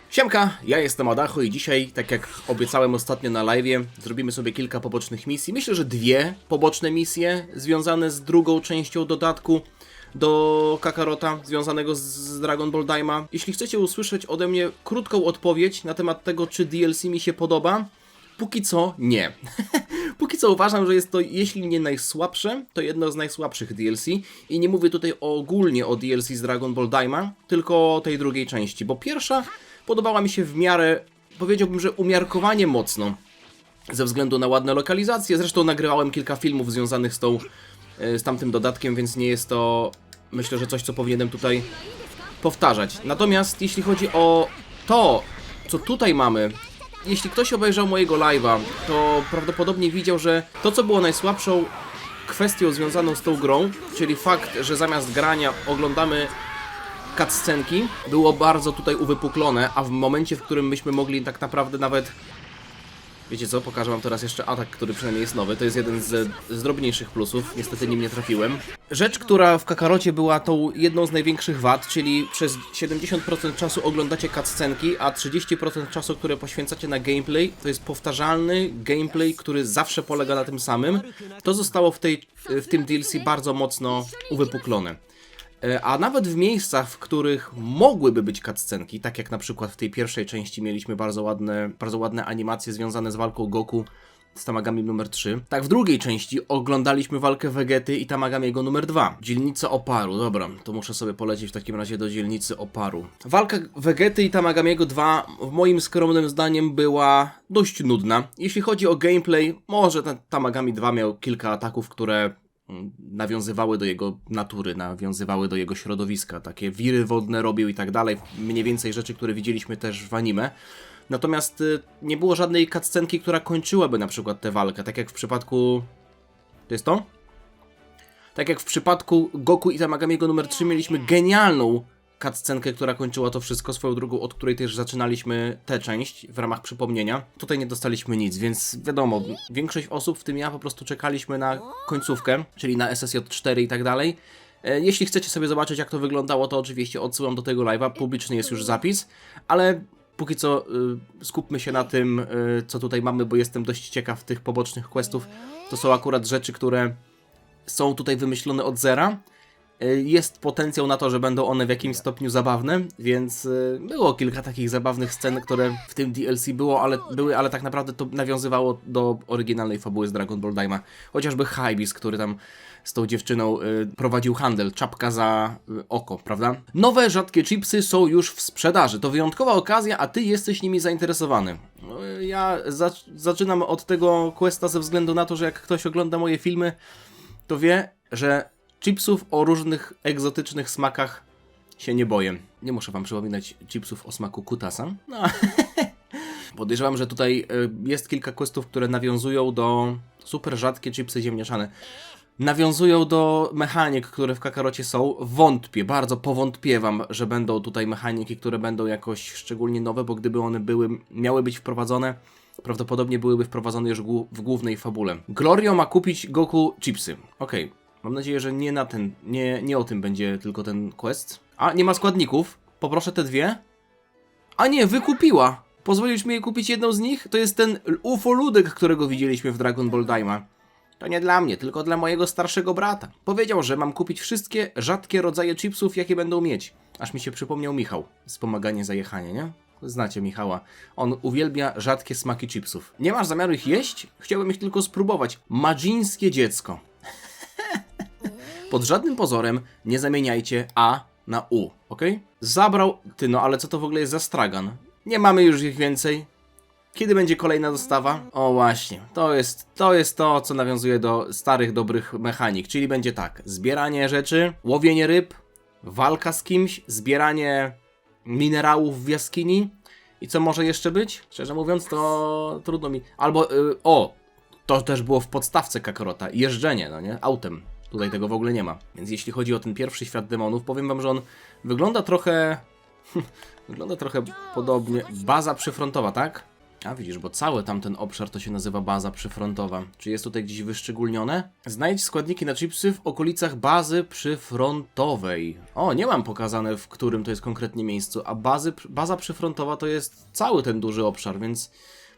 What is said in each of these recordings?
Siemka, ja jestem Adachu i dzisiaj, tak jak obiecałem ostatnio na live'ie, zrobimy sobie kilka pobocznych misji. Myślę, że dwie poboczne misje związane z drugą częścią dodatku do Kakarota, związanego z Dragon Ball Daima. Jeśli chcecie usłyszeć ode mnie krótką odpowiedź na temat tego, czy DLC mi się podoba, póki co nie. Póki co uważam, że jest to, jeśli nie najsłabsze, to jedno z najsłabszych DLC. I nie mówię tutaj ogólnie o DLC z Dragon Ball Daima, tylko o tej drugiej części, bo pierwsza podobała mi się w miarę, powiedziałbym, że umiarkowanie mocno. Ze względu na ładne lokalizacje. Zresztą nagrywałem kilka filmów związanych z tamtym dodatkiem, więc nie jest to, myślę, że coś, co powinienem tutaj powtarzać. Natomiast jeśli chodzi o to, co tutaj mamy, jeśli ktoś obejrzał mojego live'a, to prawdopodobnie widział, że to, co było najsłabszą kwestią związaną z tą grą, czyli fakt, że zamiast grania oglądamy cutscenki, było bardzo tutaj uwypuklone, a w momencie, w którym myśmy mogli tak naprawdę nawet... Wiecie co, pokażę wam teraz jeszcze atak, który przynajmniej jest nowy. To jest jeden z drobniejszych plusów, niestety nim nie trafiłem. Rzecz, która w Kakarocie była tą jedną z największych wad, czyli przez 70% czasu oglądacie cutscenki, a 30% czasu, które poświęcacie na gameplay, to jest powtarzalny gameplay, który zawsze polega na tym samym. To zostało w tym DLC bardzo mocno uwypuklone. A nawet w miejscach, w których mogłyby być cutscenki, tak jak na przykład w tej pierwszej części mieliśmy bardzo ładne animacje związane z walką Goku z Tamagami numer 3. Tak, w drugiej części oglądaliśmy walkę Vegety i Tamagamiego numer 2. Dzielnica Oparu, dobra, to muszę sobie polecieć w takim razie do dzielnicy Oparu. Walka Vegety i Tamagamiego 2 w moim skromnym zdaniem była dość nudna. Jeśli chodzi o gameplay, może ten Tamagami 2 miał kilka ataków, które nawiązywały do jego natury, nawiązywały do jego środowiska, takie wiry wodne robił i tak dalej, mniej więcej rzeczy, które widzieliśmy też w anime. Natomiast nie było żadnej cutscenki, która kończyłaby na przykład tę walkę, tak jak w przypadku... To jest to? Tak jak w przypadku Goku i Tamagamiego numer 3 mieliśmy genialną cutscenkę, która kończyła to wszystko, swoją drugą, od której też zaczynaliśmy tę część w ramach przypomnienia. Tutaj nie dostaliśmy nic, więc wiadomo, większość osób, w tym ja, po prostu czekaliśmy na końcówkę, czyli na SSJ4 i tak dalej. Jeśli chcecie sobie zobaczyć, jak to wyglądało, to oczywiście odsyłam do tego live'a, publiczny jest już zapis, ale póki co skupmy się na tym, co tutaj mamy, bo jestem dość ciekaw tych pobocznych questów. To są akurat rzeczy, które są tutaj wymyślone od zera. Jest potencjał na to, że będą one w jakimś stopniu zabawne, więc było kilka takich zabawnych scen, które w tym DLC były, ale tak naprawdę to nawiązywało do oryginalnej fabuły z Dragon Ball Daima. Chociażby Hybis, który tam z tą dziewczyną prowadził handel, czapka za oko, prawda? Nowe, rzadkie chipsy są już w sprzedaży. To wyjątkowa okazja, a ty jesteś nimi zainteresowany. Ja zaczynam od tego questa ze względu na to, że jak ktoś ogląda moje filmy, to wie, że chipsów o różnych egzotycznych smakach się nie boję. Nie muszę wam przypominać chipsów o smaku kutasa. No. Podejrzewam, że tutaj jest kilka questów, które nawiązują do... Super rzadkie chipsy ziemniaczane. Nawiązują do mechanik, które w Kakarocie są. Wątpię, bardzo powątpiewam, że będą tutaj mechaniki, które będą jakoś szczególnie nowe, bo gdyby one miały być wprowadzone, prawdopodobnie byłyby wprowadzone już w głównej fabule. Glorio ma kupić Goku chipsy. Okej. Mam nadzieję, że nie o tym będzie tylko ten quest. A, nie ma składników. Poproszę te dwie. A nie, wykupiła. Pozwolisz mi jej kupić jedną z nich? To jest ten UFO-ludek, którego widzieliśmy w Dragon Ball Daima. To nie dla mnie, tylko dla mojego starszego brata. Powiedział, że mam kupić wszystkie rzadkie rodzaje chipsów, jakie będą mieć. Aż mi się przypomniał Michał. Wspomaganie za jechanie, nie? Znacie Michała. On uwielbia rzadkie smaki chipsów. Nie masz zamiaru ich jeść? Chciałbym ich tylko spróbować. Madzińskie dziecko. Pod żadnym pozorem nie zamieniajcie A na U, ok? Zabrał... Ty, no ale co to w ogóle jest za stragan? Nie mamy już ich więcej. Kiedy będzie kolejna dostawa? O właśnie, to jest to, co nawiązuje do starych, dobrych mechanik. Czyli będzie tak, zbieranie rzeczy, łowienie ryb, walka z kimś, zbieranie minerałów w jaskini. I co może jeszcze być? Szczerze mówiąc, to trudno mi... Albo, to też było w podstawce Kakarota, jeżdżenie, no nie? Autem. Tutaj tego w ogóle nie ma. Więc jeśli chodzi o ten pierwszy świat demonów, powiem wam, że on wygląda trochę... wygląda trochę podobnie. Baza przyfrontowa, tak? A widzisz, bo cały tamten obszar to się nazywa baza przyfrontowa. Czy jest tutaj gdzieś wyszczególnione? Znajdź składniki na chipsy w okolicach bazy przyfrontowej. O, nie mam pokazane, w którym to jest konkretnie miejscu, a baza przyfrontowa to jest cały ten duży obszar, więc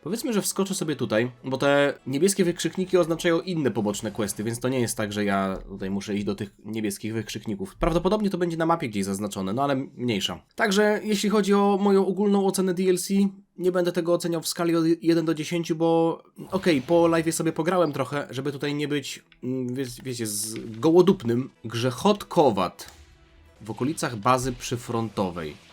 powiedzmy, że wskoczę sobie tutaj, bo te niebieskie wykrzykniki oznaczają inne poboczne questy, więc to nie jest tak, że ja tutaj muszę iść do tych niebieskich wykrzykników. Prawdopodobnie to będzie na mapie gdzieś zaznaczone, no ale mniejsza. Także jeśli chodzi o moją ogólną ocenę DLC, nie będę tego oceniał w skali od 1 do 10, bo okej, po live'ie sobie pograłem trochę, żeby tutaj nie być, wiecie, gołodupnym. Grzechotkowat w okolicach bazy przyfrontowej.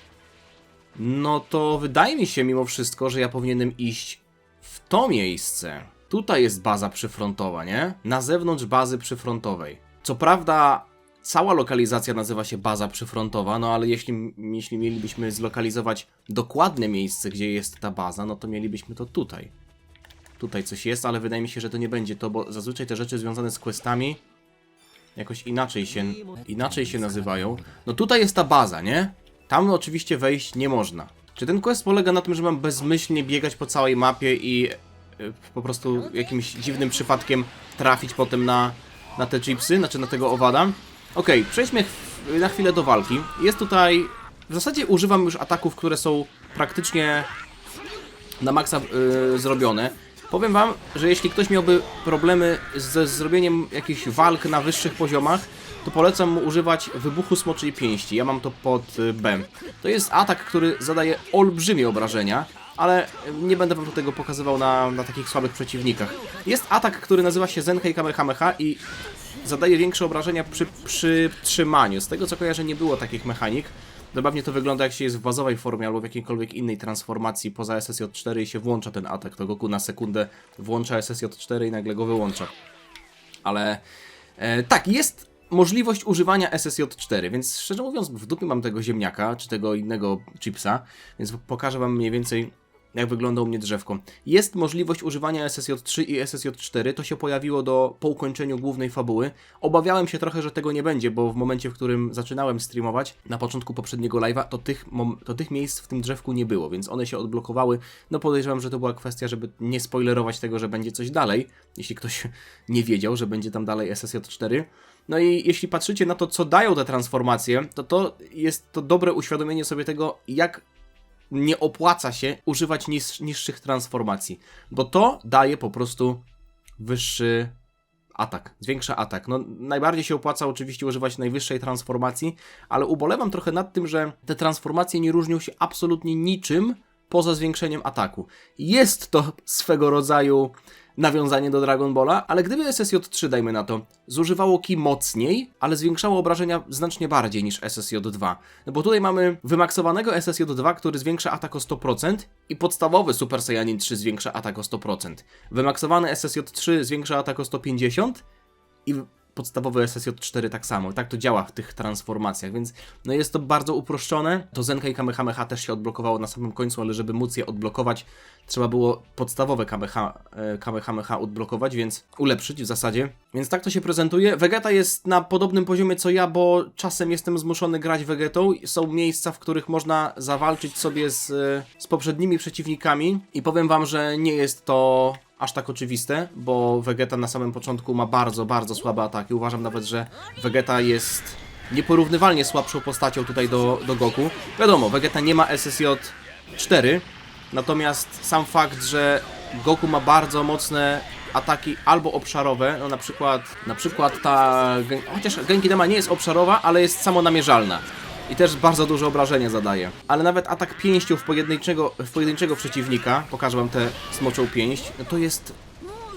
No to wydaje mi się mimo wszystko, że ja powinienem iść w to miejsce. Tutaj jest baza przyfrontowa, nie? Na zewnątrz bazy przyfrontowej. Co prawda cała lokalizacja nazywa się baza przyfrontowa, no ale jeśli mielibyśmy zlokalizować dokładne miejsce, gdzie jest ta baza, no to mielibyśmy to tutaj. Tutaj coś jest, ale wydaje mi się, że to nie będzie to, bo zazwyczaj te rzeczy związane z questami jakoś inaczej się nazywają. No tutaj jest ta baza, nie? Tam oczywiście wejść nie można. Czy ten quest polega na tym, że mam bezmyślnie biegać po całej mapie i po prostu jakimś dziwnym przypadkiem trafić potem na te chipsy, znaczy na tego owada? Okej, przejdźmy na chwilę do walki. Jest tutaj... W zasadzie używam już ataków, które są praktycznie na maksa zrobione. Powiem wam, że jeśli ktoś miałby problemy ze zrobieniem jakichś walk na wyższych poziomach, to polecam mu używać wybuchu smoczej pięści. Ja mam to pod B. To jest atak, który zadaje olbrzymie obrażenia, ale nie będę wam tego pokazywał na takich słabych przeciwnikach. Jest atak, który nazywa się Zenkei Kamehameha i zadaje większe obrażenia przy przytrzymaniu. Z tego co kojarzę, nie było takich mechanik. Zabawnie to wygląda, jak się jest w bazowej formie albo w jakiejkolwiek innej transformacji poza SSJ4 i się włącza ten atak. To Goku na sekundę włącza SSJ4 i nagle go wyłącza. Ale tak, jest możliwość używania SSJ4, więc szczerze mówiąc w dupie mam tego ziemniaka, czy tego innego chipsa, więc pokażę wam mniej więcej, jak wygląda u mnie drzewko. Jest możliwość używania SSJ3 i SSJ4, to się pojawiło po ukończeniu głównej fabuły. Obawiałem się trochę, że tego nie będzie, bo w momencie, w którym zaczynałem streamować, na początku poprzedniego live'a, to tych miejsc w tym drzewku nie było, więc one się odblokowały. No podejrzewam, że to była kwestia, żeby nie spoilerować tego, że będzie coś dalej, jeśli ktoś nie wiedział, że będzie tam dalej SSJ4. No i jeśli patrzycie na to, co dają te transformacje, to jest to dobre uświadomienie sobie tego, jak nie opłaca się używać niższych transformacji, bo to daje po prostu wyższy atak, zwiększa atak. No, najbardziej się opłaca oczywiście używać najwyższej transformacji, ale ubolewam trochę nad tym, że te transformacje nie różnią się absolutnie niczym poza zwiększeniem ataku. Jest to swego rodzaju nawiązanie do Dragon Balla, ale gdyby SSJ3, dajmy na to, zużywało ki mocniej, ale zwiększało obrażenia znacznie bardziej niż SSJ2. No bo tutaj mamy wymaksowanego SSJ2, który zwiększa atak o 100% i podstawowy Super Saiyanin 3 zwiększa atak o 100%. Wymaksowany SSJ3 zwiększa atak o 150% i podstawowy SSJ4 tak samo. Tak to działa w tych transformacjach, więc no jest to bardzo uproszczone. To Zenkei Kamehameha też się odblokowało na samym końcu, ale żeby móc je odblokować, trzeba było podstawowe Kamehameha odblokować, więc ulepszyć w zasadzie. Więc tak to się prezentuje. Vegeta jest na podobnym poziomie co ja, bo czasem jestem zmuszony grać Vegetą. Są miejsca, w których można zawalczyć sobie z poprzednimi przeciwnikami i powiem wam, że nie jest to aż tak oczywiste, bo Vegeta na samym początku ma bardzo, bardzo słabe ataki. Uważam nawet, że Vegeta jest nieporównywalnie słabszą postacią tutaj do Goku. Wiadomo, Vegeta nie ma SSJ4, natomiast sam fakt, że Goku ma bardzo mocne ataki albo obszarowe, no na przykład ta... Chociaż Genki Dama nie jest obszarowa, ale jest samonamierzalna. I też bardzo duże obrażenie zadaje. Ale nawet atak pięścią w pojedynczego przeciwnika, pokażę wam tę smoczą pięść, no to jest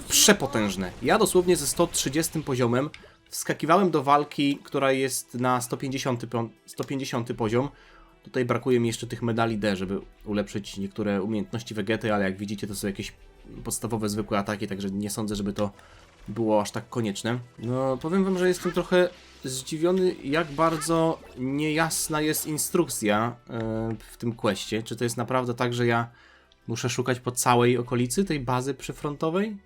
przepotężne. Ja dosłownie ze 130 poziomem wskakiwałem do walki, która jest na 150 poziom. Tutaj brakuje mi jeszcze tych medali D, żeby ulepszyć niektóre umiejętności Vegety, ale jak widzicie, to są jakieś podstawowe, zwykłe ataki, także nie sądzę, żeby to było aż tak konieczne. No, powiem wam, że jestem trochę zdziwiony, jak bardzo niejasna jest instrukcja w tym questie. Czy to jest naprawdę tak, że ja muszę szukać po całej okolicy tej bazy przyfrontowej?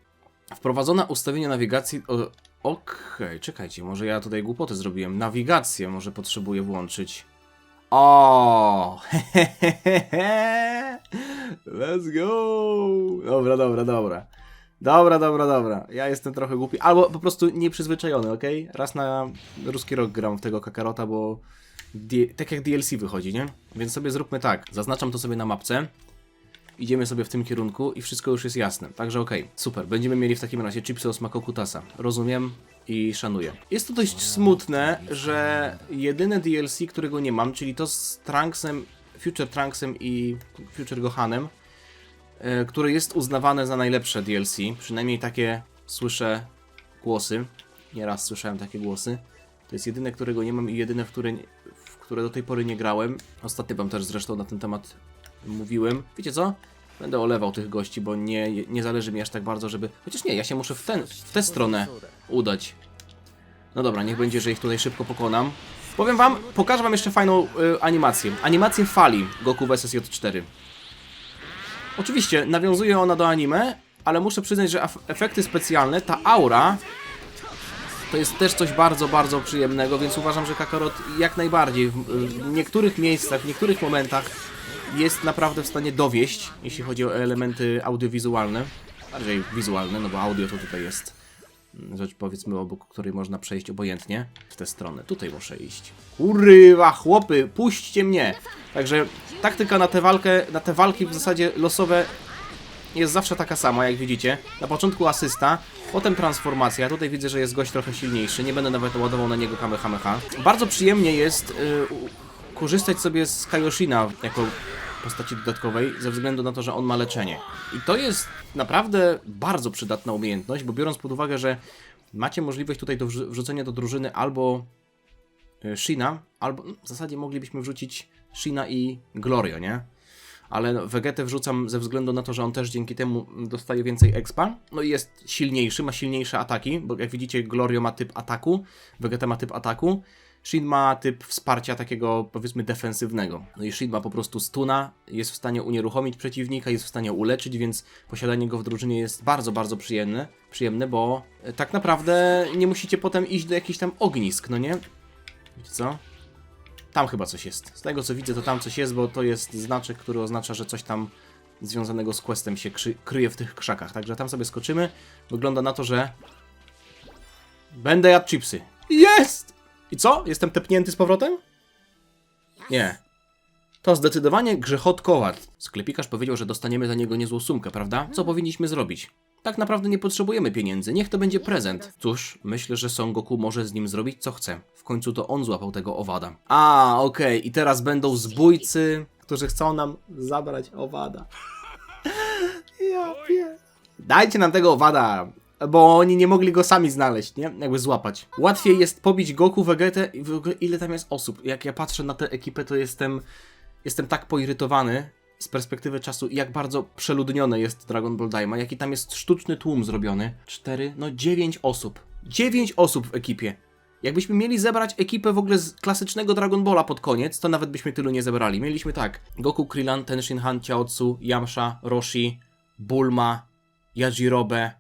Wprowadzona ustawienia nawigacji... Okej, czekajcie, może ja tutaj głupoty zrobiłem. Nawigację może potrzebuję włączyć. O, let's go. Dobra, dobra, dobra. Dobra, dobra, dobra. Ja jestem trochę głupi. Albo po prostu nieprzyzwyczajony, ok? Raz na ruski rok gram w tego Kakarota, bo tak jak DLC wychodzi, nie? Więc sobie zróbmy tak. Zaznaczam to sobie na mapce. Idziemy sobie w tym kierunku i wszystko już jest jasne. Także okej, super. Będziemy mieli w takim razie chipsy o smaku kutasa. Rozumiem i szanuję. Jest to dość smutne, że jedyne DLC, którego nie mam, czyli to z Trunksem, Future Trunksem i Future Gohanem, które jest uznawane za najlepsze DLC. Przynajmniej takie słyszę głosy. Nieraz słyszałem takie głosy. To jest jedyne, którego nie mam i jedyne, w które do tej pory nie grałem. Ostatnio wam też zresztą na ten temat mówiłem. Wiecie co? Będę olewał tych gości, bo nie zależy mi aż tak bardzo, żeby... Chociaż nie, ja się muszę w tę stronę udać. No dobra, niech będzie, że ich tutaj szybko pokonam. Powiem wam, pokażę wam jeszcze fajną animację. Animację fali Goku w SSJ4. Oczywiście nawiązuje ona do anime, ale muszę przyznać, że efekty specjalne, ta aura, to jest też coś bardzo, bardzo przyjemnego, więc uważam, że Kakarot jak najbardziej w niektórych miejscach, w niektórych momentach jest naprawdę w stanie dowieść, jeśli chodzi o elementy audiowizualne. Bardziej wizualne, no bo audio to tutaj jest rzecz, powiedzmy, obok której można przejść obojętnie w tę stronę. Tutaj muszę iść. Kurwa, chłopy, puśćcie mnie! Także taktyka na te walki w zasadzie losowe jest zawsze taka sama, jak widzicie. Na początku asysta, potem transformacja. Tutaj widzę, że jest gość trochę silniejszy. Nie będę nawet ładował na niego Kamehameha. Bardzo przyjemnie jest korzystać sobie z Kaioshina jako postaci dodatkowej, ze względu na to, że on ma leczenie. I to jest naprawdę bardzo przydatna umiejętność, bo biorąc pod uwagę, że macie możliwość tutaj do wrzucenia do drużyny albo Shina, albo w zasadzie moglibyśmy wrzucić Shina i Glorio, nie? Ale Vegetę wrzucam ze względu na to, że on też dzięki temu dostaje więcej expa. No i jest silniejszy, ma silniejsze ataki, bo jak widzicie Glorio ma typ ataku, Vegeta ma typ ataku, Shin ma typ wsparcia takiego, powiedzmy, defensywnego. No i Shin ma po prostu stuna, jest w stanie unieruchomić przeciwnika, jest w stanie uleczyć, więc posiadanie go w drużynie jest bardzo, bardzo przyjemne, bo tak naprawdę nie musicie potem iść do jakichś tam ognisk, no nie? Wiecie co? Tam chyba coś jest. Z tego co widzę, to tam coś jest, bo to jest znaczek, który oznacza, że coś tam związanego z questem się kryje w tych krzakach. Także tam sobie skoczymy. Wygląda na to, że będę jadł chipsy. Jest! I co? Jestem tepnięty z powrotem? Nie. To zdecydowanie grzechot Kowart. Sklepikarz powiedział, że dostaniemy za niego niezłą sumkę, prawda? Co powinniśmy zrobić? Tak naprawdę nie potrzebujemy pieniędzy, niech to będzie prezent. Cóż, myślę, że Son Goku może z nim zrobić co chce. W końcu to on złapał tego owada. A, okej. I teraz będą zbójcy, którzy chcą nam zabrać owada. Ja wiem. Dajcie nam tego owada, bo oni nie mogli go sami znaleźć, nie? Jakby złapać. Łatwiej jest pobić Goku, Vegetę i w ogóle ile tam jest osób. Jak ja patrzę na tę ekipę, to jestem tak poirytowany z perspektywy czasu, jak bardzo przeludnione jest Dragon Ball Daima, jaki tam jest sztuczny tłum zrobiony. 9 osób. 9 osób w ekipie. Jakbyśmy mieli zebrać ekipę w ogóle z klasycznego Dragon Balla pod koniec, to nawet byśmy tylu nie zebrali. Mieliśmy tak: Goku, Krillin, Tenshinhan, Chaozu, Yamcha, Roshi, Bulma, Yajirobe.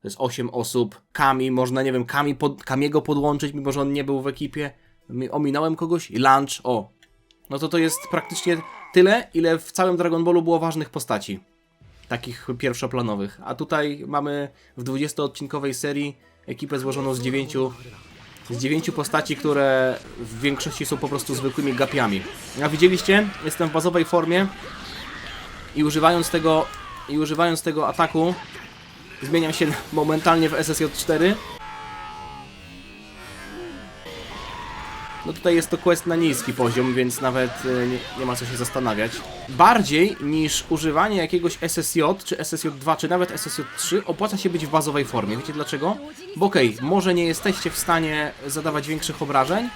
To jest 8 osób. Kami, można, nie wiem, Kamiego podłączyć, mimo że on nie był w ekipie. Ominąłem kogoś? Lunch, o. No to jest praktycznie tyle, ile w całym Dragon Ballu było ważnych postaci. Takich pierwszoplanowych. A tutaj mamy w 20-odcinkowej serii ekipę złożoną z 9 postaci, które w większości są po prostu zwykłymi gapiami. A widzieliście? Jestem w bazowej formie i używając tego ataku zmieniam się momentalnie w SSJ4. No tutaj jest to quest na niski poziom, więc nawet nie ma co się zastanawiać. Bardziej niż używanie jakiegoś SSJ, czy SSJ2, czy nawet SSJ3 opłaca się być w bazowej formie. Wiecie dlaczego? Bo okej, może nie jesteście w stanie zadawać większych obrażeń,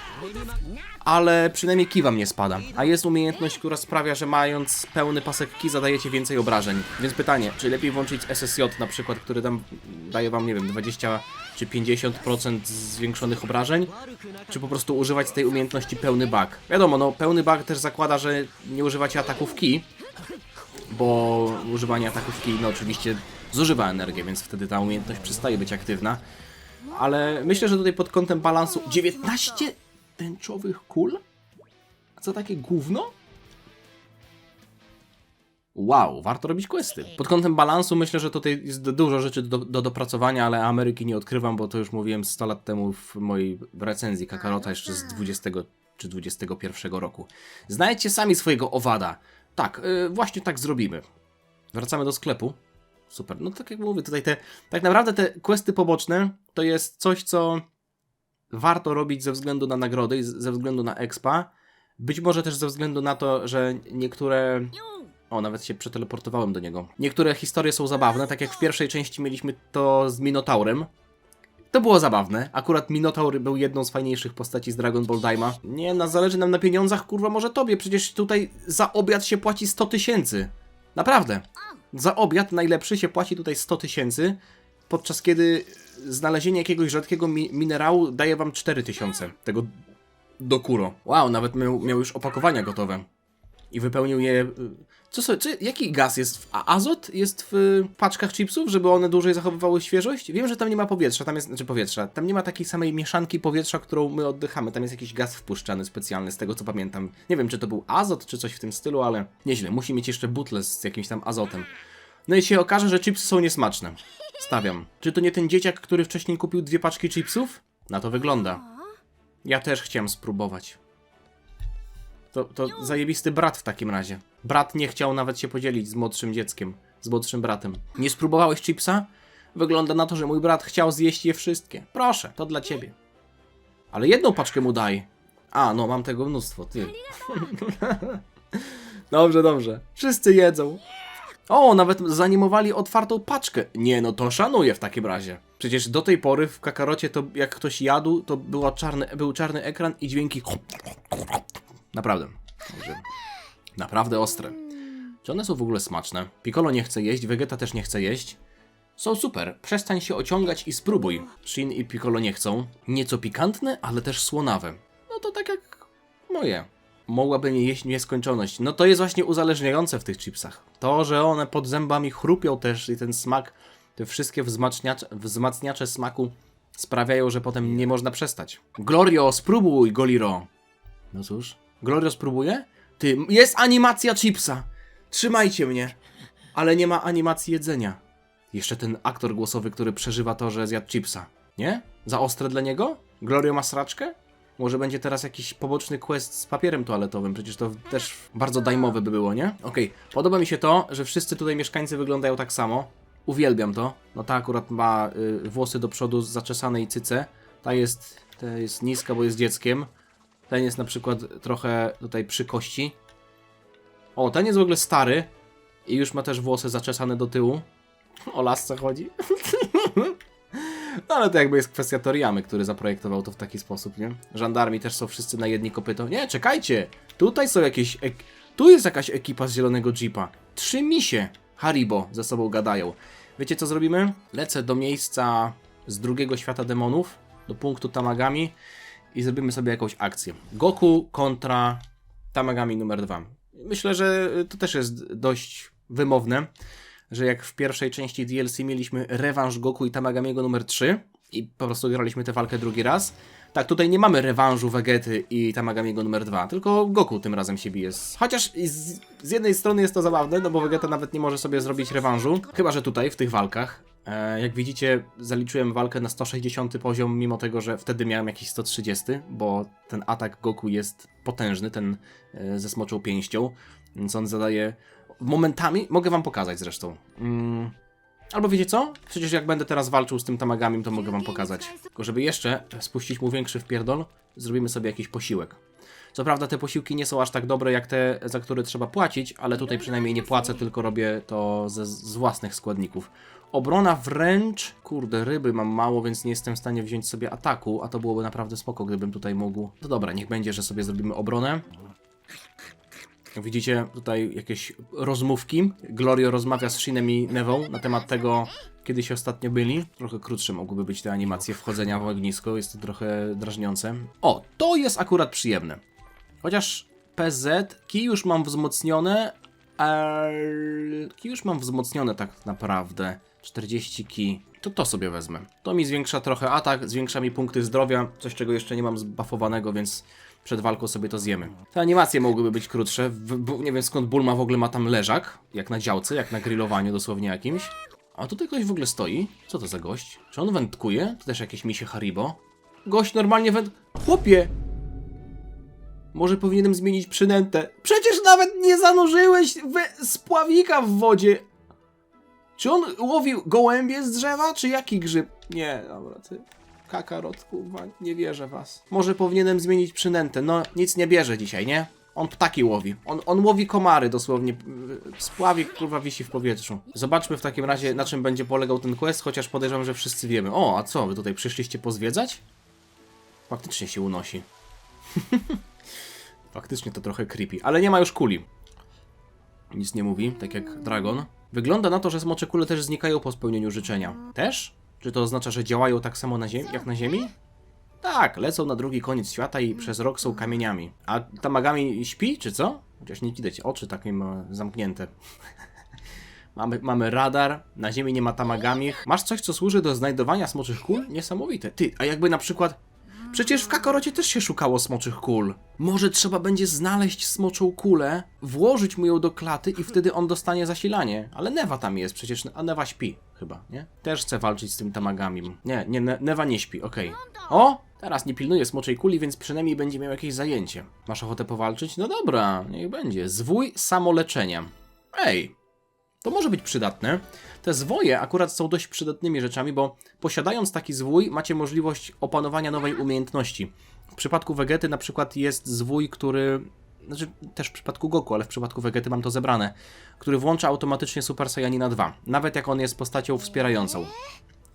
ale przynajmniej ki wam nie spada. A jest umiejętność, która sprawia, że mając pełny pasek ki zadajecie więcej obrażeń. Więc pytanie, czy lepiej włączyć SSJ na przykład, który tam daje wam, nie wiem, 20 czy 50% zwiększonych obrażeń, czy po prostu używać tej umiejętności pełny bug. Wiadomo, no pełny bug też zakłada, że nie używacie ataków ki, bo używanie ataków ki, no oczywiście zużywa energię, więc wtedy ta umiejętność przestaje być aktywna. Ale myślę, że tutaj pod kątem balansu 19 tęczowych kul? A co takie gówno? Wow, warto robić questy. Pod kątem balansu myślę, że tutaj jest dużo rzeczy do dopracowania, ale Ameryki nie odkrywam, bo to już mówiłem 100 lat temu w mojej recenzji Kakarota jeszcze z 20 czy 21 roku. Znajdźcie sami swojego owada. Tak, właśnie tak zrobimy. Wracamy do sklepu. Super, no tak jak mówię, tutaj tak naprawdę te questy poboczne to jest coś, co warto robić ze względu na nagrody i ze względu na expa. Być może też ze względu na to, że niektóre... O, nawet się przeteleportowałem do niego. Niektóre historie są zabawne, tak jak w pierwszej części mieliśmy to z Minotaurem. To było zabawne. Akurat Minotaur był jedną z fajniejszych postaci z Dragon Ball Daima. Nie, zależy nam na pieniądzach, kurwa, może tobie. Przecież tutaj za obiad się płaci 100 000. Naprawdę. Za obiad najlepszy się płaci tutaj 100 000, podczas kiedy znalezienie jakiegoś rzadkiego minerału daje wam 4000. Tego Dokuro. Wow, nawet miał już opakowania gotowe. I wypełnił je... jaki gaz jest? Azot jest w paczkach chipsów, żeby one dłużej zachowywały świeżość? Wiem, że tam nie ma powietrza, tam nie ma takiej samej mieszanki powietrza, którą my oddychamy. Tam jest jakiś gaz wpuszczany specjalny, z tego co pamiętam. Nie wiem, czy to był azot, czy coś w tym stylu, ale nieźle. Musi mieć jeszcze butlę z jakimś tam azotem. No i się okaże, że chipsy są niesmaczne. Stawiam. Czy to nie ten dzieciak, który wcześniej kupił 2 paczki chipsów? Na to wygląda. Ja też chciałem spróbować. To zajebisty brat w takim razie. Brat nie chciał nawet się podzielić z młodszym dzieckiem, z młodszym bratem. Nie spróbowałeś chipsa? Wygląda na to, że mój brat chciał zjeść je wszystkie. Proszę, to dla ciebie. Ale jedną paczkę mu daj. A, no mam tego mnóstwo, ty. Dobrze. Wszyscy jedzą. O, nawet zanimowali otwartą paczkę. Nie, no to szanuję w takim razie. Przecież do tej pory w Kakarocie to jak ktoś jadł, to był czarny ekran i dźwięki... Naprawdę. Naprawdę ostre. Czy one są w ogóle smaczne? Piccolo nie chce jeść, Vegeta też nie chce jeść. Są super. Przestań się ociągać i spróbuj. Shin i Piccolo nie chcą. Nieco pikantne, ale też słonawe. No to tak jak moje. Mogłaby nie jeść nieskończoność. No to jest właśnie uzależniające w tych chipsach. To, że one pod zębami chrupią też i ten smak, te wszystkie wzmacniacze smaku sprawiają, że potem nie można przestać. Glorio, spróbuj, Goliro. No cóż, Glorio spróbuje? Ty, jest animacja chipsa. Trzymajcie mnie. Ale nie ma animacji jedzenia. Jeszcze ten aktor głosowy, który przeżywa to, że zjadł chipsa. Nie? Za ostre dla niego? Glorio ma sraczkę? Może będzie teraz jakiś poboczny quest z papierem toaletowym, przecież to też bardzo dajmowe by było, nie? Okej, podoba mi się to, że wszyscy tutaj mieszkańcy wyglądają tak samo. Uwielbiam to. No ta akurat ma włosy do przodu zaczesane i cyce. Ta jest niska, bo jest dzieckiem. Ten jest na przykład trochę tutaj przy kości. O, ten jest w ogóle stary i już ma też włosy zaczesane do tyłu. O lasce chodzi. No ale to jakby jest kwestia Toriyamy, który zaprojektował to w taki sposób, nie? Żandarmi też są wszyscy na jedni kopyto. Nie, czekajcie! Tutaj są jakieś... Tu jest jakaś ekipa z zielonego jeepa. 3 misie Haribo ze sobą gadają. Wiecie co zrobimy? Lecę do miejsca z drugiego świata demonów, do punktu Tamagami i zrobimy sobie jakąś akcję. Goku kontra Tamagami numer 2. Myślę, że to też jest dość wymowne, że jak w pierwszej części DLC mieliśmy rewanż Goku i Tamagamiego numer 3 i po prostu graliśmy tę walkę drugi raz. Tak, tutaj nie mamy rewanżu Vegety i Tamagamiego numer 2, tylko Goku tym razem się bije. Chociaż z jednej strony jest to zabawne, no bo Vegeta nawet nie może sobie zrobić rewanżu, chyba że tutaj, w tych walkach. Jak widzicie, zaliczyłem walkę na 160 poziom, mimo tego, że wtedy miałem jakiś 130, bo ten atak Goku jest potężny, ten ze smoczą pięścią, więc on zadaje... Momentami, mogę wam pokazać zresztą. Albo wiecie co? Przecież jak będę teraz walczył z tym Tamagami, to mogę wam pokazać. Tylko żeby jeszcze spuścić mu większy wpierdol, zrobimy sobie jakiś posiłek. Co prawda te posiłki nie są aż tak dobre jak te, za które trzeba płacić, ale tutaj przynajmniej nie płacę, tylko robię to z własnych składników. Obrona wręcz... Kurde, ryby mam mało, więc nie jestem w stanie wziąć sobie ataku, a to byłoby naprawdę spoko, gdybym tutaj mógł... No dobra, niech będzie, że sobie zrobimy obronę. Jak widzicie, tutaj jakieś rozmówki. Glorio rozmawia z Shinem i Nevą na temat tego, kiedy się ostatnio byli. Trochę krótsze mogłyby być te animacje wchodzenia w ognisko, jest to trochę drażniące. O, to jest akurat przyjemne. Chociaż PZ, kij już mam wzmocnione, tak naprawdę. 40 kij. To sobie wezmę. To mi zwiększa trochę atak, zwiększa mi punkty zdrowia, coś czego jeszcze nie mam zbuffowanego, więc przed walką sobie to zjemy. Te animacje mogłyby być krótsze, nie wiem skąd Bulma w ogóle ma tam leżak, jak na działce, jak na grillowaniu dosłownie jakimś. A tutaj ktoś w ogóle stoi. Co to za gość? Czy on wędkuje? To też jakieś misie Haribo. Gość normalnie Chłopie! Może powinienem zmienić przynętę. Przecież nawet nie zanurzyłeś spławika w wodzie. Czy on łowił gołębie z drzewa, czy jaki grzyb? Nie, dobra, ty... Kakarot, kurwa, nie wierzę was. Może powinienem zmienić przynętę. No, nic nie bierze dzisiaj, nie? On ptaki łowi. On łowi komary dosłownie. Spławik, kurwa, wisi w powietrzu. Zobaczmy w takim razie, na czym będzie polegał ten quest, chociaż podejrzewam, że wszyscy wiemy. O, a co, wy tutaj przyszliście pozwiedzać? Faktycznie się unosi. Faktycznie to trochę creepy, ale nie ma już kuli. Nic nie mówi, tak jak Dragon. Wygląda na to, że smocze kule też znikają po spełnieniu życzenia. Też? Czy to oznacza, że działają tak samo jak na Ziemi? Tak, lecą na drugi koniec świata i przez rok są kamieniami. A Tamagami śpi, czy co? Chociaż nie widać, oczy takie ma zamknięte. Mamy radar, na Ziemi nie ma Tamagami. Masz coś, co służy do znajdowania smoczych kul? Niesamowite. Ty, a jakby na przykład... Przecież w Kakarocie też się szukało smoczych kul. Może trzeba będzie znaleźć smoczą kulę, włożyć mu ją do klaty i wtedy on dostanie zasilanie. Ale Newa tam jest przecież, a Newa śpi chyba, nie? Też chce walczyć z tym Tamagami. Nie, Newa nie śpi, okej. O! Teraz nie pilnuje smoczej kuli, więc przynajmniej będzie miał jakieś zajęcie. Masz ochotę powalczyć? No dobra, niech będzie. Zwój samoleczenia. Ej, to może być przydatne. Te zwoje akurat są dość przydatnymi rzeczami, bo posiadając taki zwój macie możliwość opanowania nowej umiejętności. W przypadku Vegety na przykład jest zwój, który... Znaczy też w przypadku Goku, ale w przypadku Vegety mam to zebrane. Który włącza automatycznie Super Saiyanina 2. Nawet jak on jest postacią wspierającą.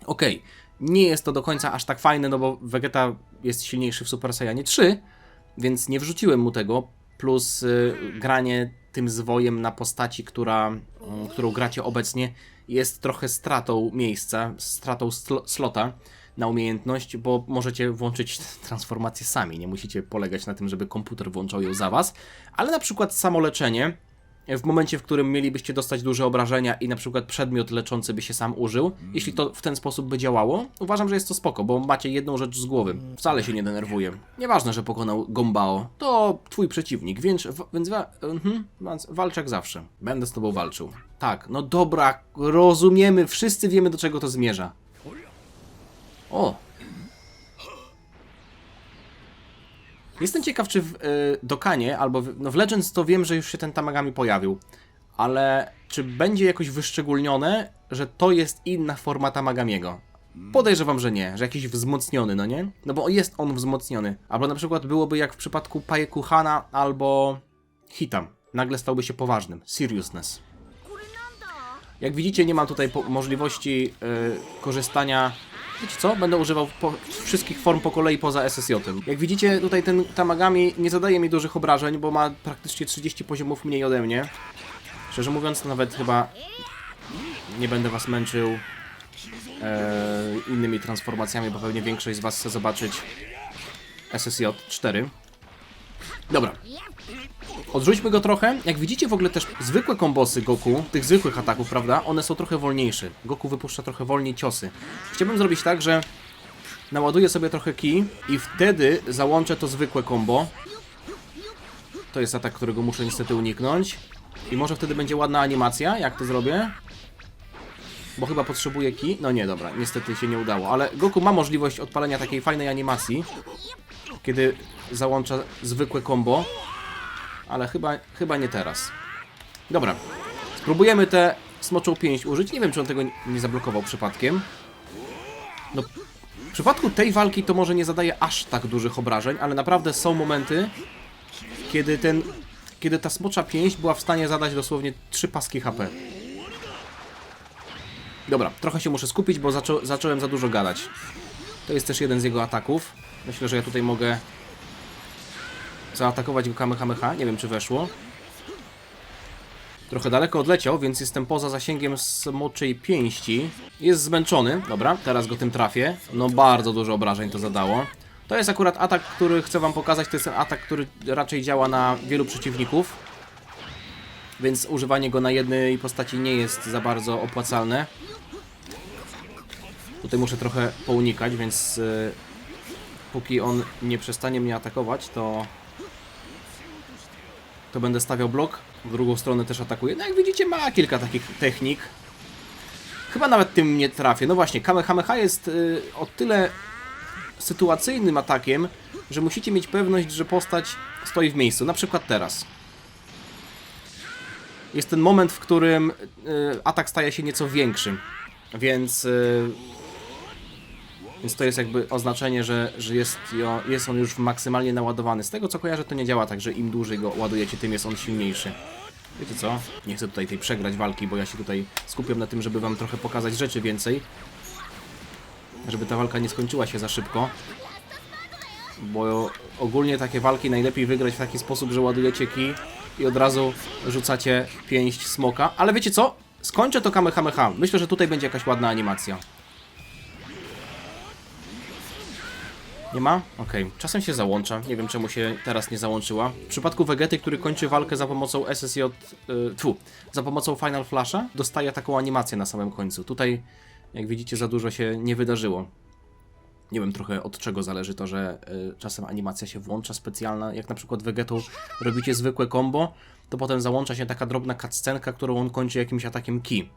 Okej, nie jest to do końca aż tak fajne, no bo Vegeta jest silniejszy w Super Saiyanie 3, więc nie wrzuciłem mu tego. Plus granie tym zwojem na postaci, którą gracie obecnie, jest trochę stratą miejsca, stratą slota na umiejętność, bo możecie włączyć transformację sami, nie musicie polegać na tym, żeby komputer włączał ją za was, ale na przykład samoleczenie, w momencie, w którym mielibyście dostać duże obrażenia i na przykład przedmiot leczący by się sam użył, jeśli to w ten sposób by działało, uważam, że jest to spoko, bo macie jedną rzecz z głowy. Wcale się nie denerwuję. Nieważne, że pokonał Gombao, to twój przeciwnik, więc walcz jak zawsze. Będę z tobą walczył. Tak, no dobra, rozumiemy, wszyscy wiemy, do czego to zmierza. O! Jestem ciekaw, czy w Dokanie, albo w Legends to wiem, że już się ten Tamagami pojawił. Ale czy będzie jakoś wyszczególnione, że to jest inna forma Tamagamiego? Podejrzewam, że nie, że jakiś wzmocniony, no nie? No bo jest on wzmocniony. Albo na przykład byłoby jak w przypadku Paekuhana albo Hita. Nagle stałby się poważnym. Seriousness. Jak widzicie, nie mam tutaj możliwości korzystania... Wiecie co? Będę używał wszystkich form po kolei poza SSJ-em. Jak widzicie, tutaj ten Tamagami nie zadaje mi dużych obrażeń, bo ma praktycznie 30 poziomów mniej ode mnie. Szczerze mówiąc, to nawet chyba nie będę was męczył innymi transformacjami, bo pewnie większość z was chce zobaczyć SSJ 4. Dobra. Odrzućmy go trochę. Jak widzicie, w ogóle też zwykłe kombosy Goku, tych zwykłych ataków, prawda, one są trochę wolniejsze. Goku wypuszcza trochę wolniej ciosy. Chciałbym zrobić tak, że naładuję sobie trochę ki i wtedy załączę to zwykłe kombo. To jest atak, którego muszę niestety uniknąć. I może wtedy będzie ładna animacja, jak to zrobię. Bo chyba potrzebuję ki. No nie, dobra, niestety się nie udało. Ale Goku ma możliwość odpalenia takiej fajnej animacji, kiedy załącza zwykłe kombo. Ale chyba nie teraz. Dobra. Spróbujemy tę smoczą pięść użyć. Nie wiem, czy on tego nie zablokował przypadkiem. No, w przypadku tej walki to może nie zadaje aż tak dużych obrażeń, ale naprawdę są momenty, kiedy ta smocza pięść była w stanie zadać dosłownie 3 paski HP. Dobra, trochę się muszę skupić, bo zacząłem za dużo gadać. To jest też jeden z jego ataków. Myślę, że ja tutaj mogę zaatakować go Kamehameha. Nie wiem, czy weszło. Trochę daleko odleciał, więc jestem poza zasięgiem smoczej pięści. Jest zmęczony. Dobra, teraz go tym trafię. No bardzo dużo obrażeń to zadało. To jest akurat atak, który chcę wam pokazać. To jest ten atak, który raczej działa na wielu przeciwników. Więc używanie go na jednej postaci nie jest za bardzo opłacalne. Tutaj muszę trochę pounikać, więc póki on nie przestanie mnie atakować, to to będę stawiał blok, w drugą stronę też atakuję. No jak widzicie, ma kilka takich technik. Chyba nawet tym nie trafię. No właśnie, Kamehameha jest o tyle sytuacyjnym atakiem, że musicie mieć pewność, że postać stoi w miejscu. Na przykład teraz. Jest ten moment, w którym atak staje się nieco większy. Więc to jest jakby oznaczenie, że jest on już maksymalnie naładowany. Z tego co kojarzę, to nie działa tak, że im dłużej go ładujecie, tym jest on silniejszy. Wiecie co? Nie chcę tutaj tej przegrać walki, bo ja się tutaj skupiam na tym, żeby wam trochę pokazać rzeczy więcej. Żeby ta walka nie skończyła się za szybko. Bo ogólnie takie walki najlepiej wygrać w taki sposób, że ładujecie kij i od razu rzucacie pięść smoka. Ale wiecie co? Skończę to Kamehameha. Myślę, że tutaj będzie jakaś ładna animacja. Nie ma? Okej. Czasem się załącza. Nie wiem, czemu się teraz nie załączyła. W przypadku Vegety, który kończy walkę za pomocą SSJ... za pomocą Final Flasha, dostaje taką animację na samym końcu. Tutaj, jak widzicie, za dużo się nie wydarzyło. Nie wiem trochę od czego zależy to, że czasem animacja się włącza specjalna. Jak na przykład Vegetą robicie zwykłe combo, to potem załącza się taka drobna cutscenka, którą on kończy jakimś atakiem ki.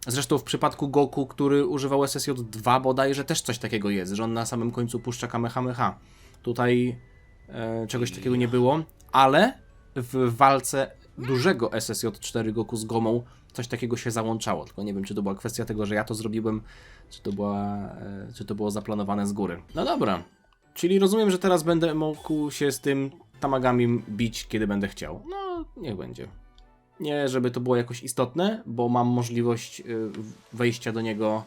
Zresztą w przypadku Goku, który używał SSJ2 bodajże też coś takiego jest, że on na samym końcu puszcza Kamehameha. Tutaj czegoś takiego nie było, ale w walce dużego SSJ4 Goku z Gomą coś takiego się załączało. Tylko nie wiem, czy to była kwestia tego, że ja to zrobiłem, czy to było zaplanowane z góry. No dobra, czyli rozumiem, że teraz będę mógł się z tym Tamagamim bić, kiedy będę chciał. No, niech będzie. Nie, żeby to było jakoś istotne, bo mam możliwość wejścia do niego,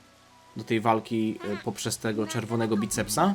do tej walki poprzez tego czerwonego bicepsa.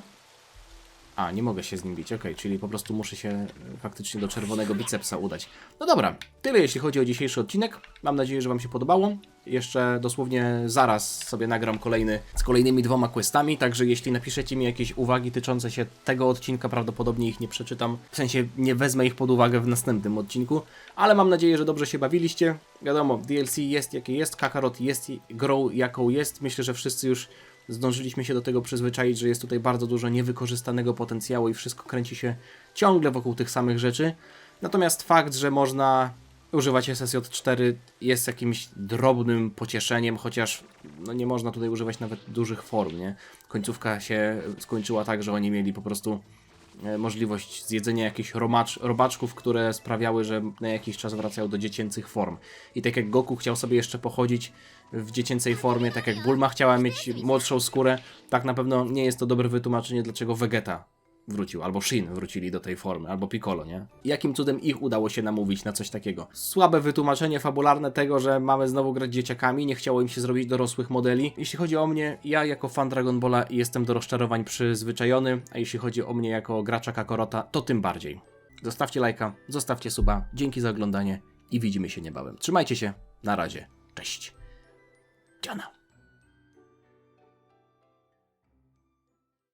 A, nie mogę się z nim bić, okej, czyli po prostu muszę się faktycznie do czerwonego bicepsa udać. No dobra, tyle jeśli chodzi o dzisiejszy odcinek. Mam nadzieję, że wam się podobało. Jeszcze dosłownie zaraz sobie nagram kolejny z kolejnymi 2 questami, także jeśli napiszecie mi jakieś uwagi tyczące się tego odcinka, prawdopodobnie ich nie przeczytam. W sensie nie wezmę ich pod uwagę w następnym odcinku, ale mam nadzieję, że dobrze się bawiliście. Wiadomo, DLC jest jakie jest, Kakarot jest grą jaką jest. Myślę, że wszyscy już zdążyliśmy się do tego przyzwyczaić, że jest tutaj bardzo dużo niewykorzystanego potencjału i wszystko kręci się ciągle wokół tych samych rzeczy. Natomiast fakt, że można używać SSJ4 jest jakimś drobnym pocieszeniem, chociaż no nie można tutaj używać nawet dużych form, nie? Końcówka się skończyła tak, że oni mieli po prostu możliwość zjedzenia jakichś robaczków, które sprawiały, że na jakiś czas wracają do dziecięcych form. I tak jak Goku chciał sobie jeszcze pochodzić w dziecięcej formie, tak jak Bulma chciała mieć młodszą skórę, tak na pewno nie jest to dobre wytłumaczenie, dlaczego Vegeta wrócił, albo Shin wrócili do tej formy, albo Piccolo, nie? Jakim cudem ich udało się namówić na coś takiego? Słabe wytłumaczenie fabularne tego, że mamy znowu grać dzieciakami, nie chciało im się zrobić dorosłych modeli. Jeśli chodzi o mnie, ja jako fan Dragon Balla jestem do rozczarowań przyzwyczajony, a jeśli chodzi o mnie jako gracza Kakarota, to tym bardziej. Zostawcie lajka, zostawcie suba, dzięki za oglądanie i widzimy się niebawem. Trzymajcie się, na razie, cześć. Dziana.